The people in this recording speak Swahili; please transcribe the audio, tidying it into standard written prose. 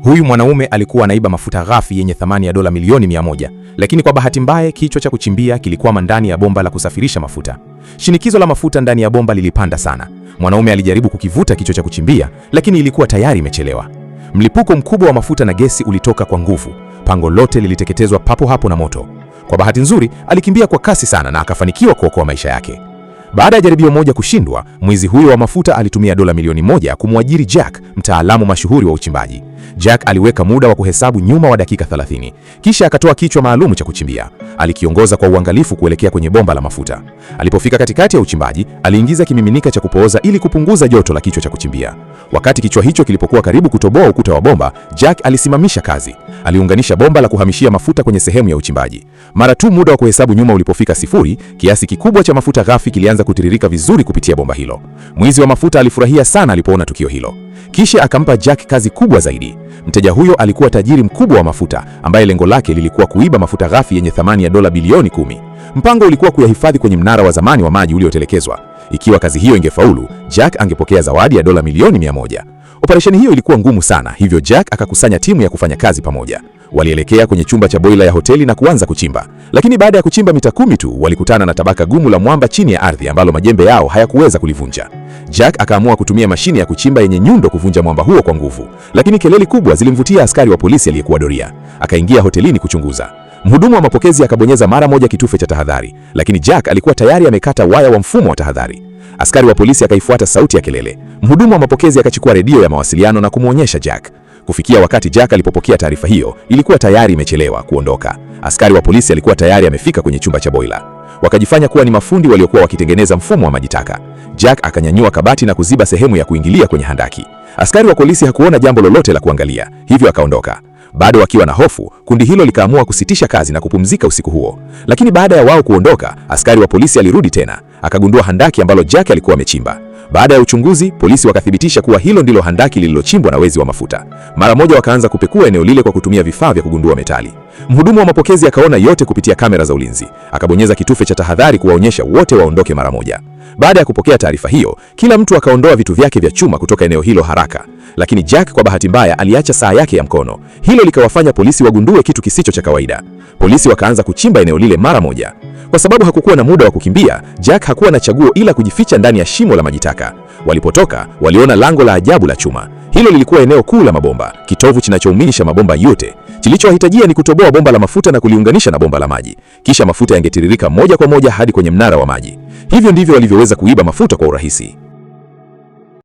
Huyu mwanaume alikuwa anaiba mafuta ghafi yenye thamani ya dola milioni 100, lakini kwa bahati mbaya kichwa cha kuchimbia kilikuwa ndani ya bomba la kusafirisha mafuta. Shinikizo la mafuta ndani ya bomba lilipanda sana. Mwanaume alijaribu kukivuta kichwa cha kuchimbia, lakini ilikuwa tayari imechelewa. Mlipuko mkubwa wa mafuta na gesi ulitoka kwa nguvu. Pango lote liliteketezwa papo hapo na moto. Kwa bahati nzuri, alikimbia kwa kasi sana na akafanikiwa kuokoa maisha yake. Baada ya jaribio moja kushindwa, mwizi huyo wa mafuta alitumia dola milioni 1 kumwajiri Jack, mtaalamu mashuhuri wa uchimbaji. Jack aliweka muda wa kuhesabu nyuma wa dakika 30. Kisha akatoa kichwa maalum cha kuchimbia. Alikiongoza kwa uangalifu kuelekea kwenye bomba la mafuta. Alipofika katikati ya uchimbaji, aliingiza kimiminika cha kupooza ili kupunguza joto la kichwa cha kuchimbia. Wakati kichwa hicho kilipokuwa karibu kutoboa ukuta wa bomba, Jack alisimamisha kazi. Aliunganisha bomba la kuhamishia mafuta kwenye sehemu ya uchimbaji. Mara tu muda wa kuhesabu nyuma ulipofika 0, kiasi kikubwa cha mafuta ghafi kilianza kutiririka vizuri kupitia bomba hilo. Mwizi wa mafuta alifurahia sana alipoona tukio hilo. Kisha akampa Jack kazi kubwa zaidi. Mteja huyo alikuwa tajiri mkubwa wa mafuta ambaye lengo lake lilikuwa kuiba mafuta ghafi yenye thamani ya dola bilioni 10. Mpango ulikuwa kuyahifadhi kwenye mnara wa zamani wa maji uliotelekezwa. Ikiwa kazi hiyo ingefaulu, Jack angepokea zawadi ya dola milioni 100. Operesheni hiyo ilikuwa ngumu sana, hivyo Jack akakusanya timu ya kufanya kazi pamoja. Walielekea kwenye chumba cha boiler ya hoteli na kuanza kuchimba. Lakini baada ya kuchimba mita 10 tu, walikutana na tabaka gumu la mwamba chini ya ardhi ambalo majembe yao hayakuweza kulivunja. Jack akaamua kutumia mashine ya kuchimba yenye nyundo kuvunja mwamba huo kwa nguvu. Lakini kelele kubwa zilimvutia askari wa polisi aliyekuwa doria. Akaingia hotelini kuchunguza. Mhudumu wa mapokezi akabonyeza mara moja kitufe cha tahadhari, lakini Jack alikuwa tayari amekata waya wa mfumo wa tahadhari. Askari wa polisi akaifuata sauti ya kelele. Mhudumu wa mapokezi akachukua redio ya mawasiliano na kumuonyesha Jack. Kufikia wakati Jack alipopokea taarifa hiyo, ilikuwa tayari imechelewa kuondoka. Askari wa polisi alikuwa tayari amefika kwenye chumba cha boiler. Wakajifanya kuwa ni mafundi waliokuwa wakitengeneza mfumo wa maji taka. Jack akanyanyua kabati na kuziba sehemu ya kuingilia kwenye handaki. Askari wa polisi hakuona jambo lolote la kuangalia, hivyo akaondoka. Bado wakiwa na hofu, kundi hilo likaamua kusitisha kazi na kupumzika usiku huo. Lakini baada ya wao kuondoka, askari wa polisi alirudi tena, akagundua handaki ambalo Jack alikuwa amechimba. Baada ya uchunguzi, polisi wakathibitisha kuwa hilo ndilo handaki lililochimbwa na wezi wa mafuta. Mara moja wakaanza kupekua eneo lile kwa kutumia vifaa vya kugundua metali. Mhudumu wa mapokezi akaona yote kupitia kamera za ulinzi. Akabonyeza kitufe cha tahadhari kuwaonyesha wote waondoke mara moja. Baada ya kupokea taarifa hiyo, kila mtu akaondoa vitu vyake vya chuma kutoka eneo hilo haraka. Lakini Jack kwa bahati mbaya aliacha saa yake ya mkono. Hilo likawafanya polisi wagundue kitu kisicho cha kawaida. Polisi wakaanza kuchimba eneo lile mara moja. Kwa sababu hakukuwa na muda wa kukimbia, Jack hakuwa na chaguo ila kujificha ndani ya shimo la maji taka. Walipotoka, waliona lango la ajabu la chuma. Hilo lilikuwa eneo kuu la mabomba, kitovu kinachoumisha mabomba yote. Kilichohitajia ni kutoboa bomba la mafuta na kuliunganisha na bomba la maji. Kisha mafuta yangetiririka moja kwa moja hadi kwenye mnara wa maji. Hivyo ndivyo walivyoweza kuiba mafuta kwa urahisi.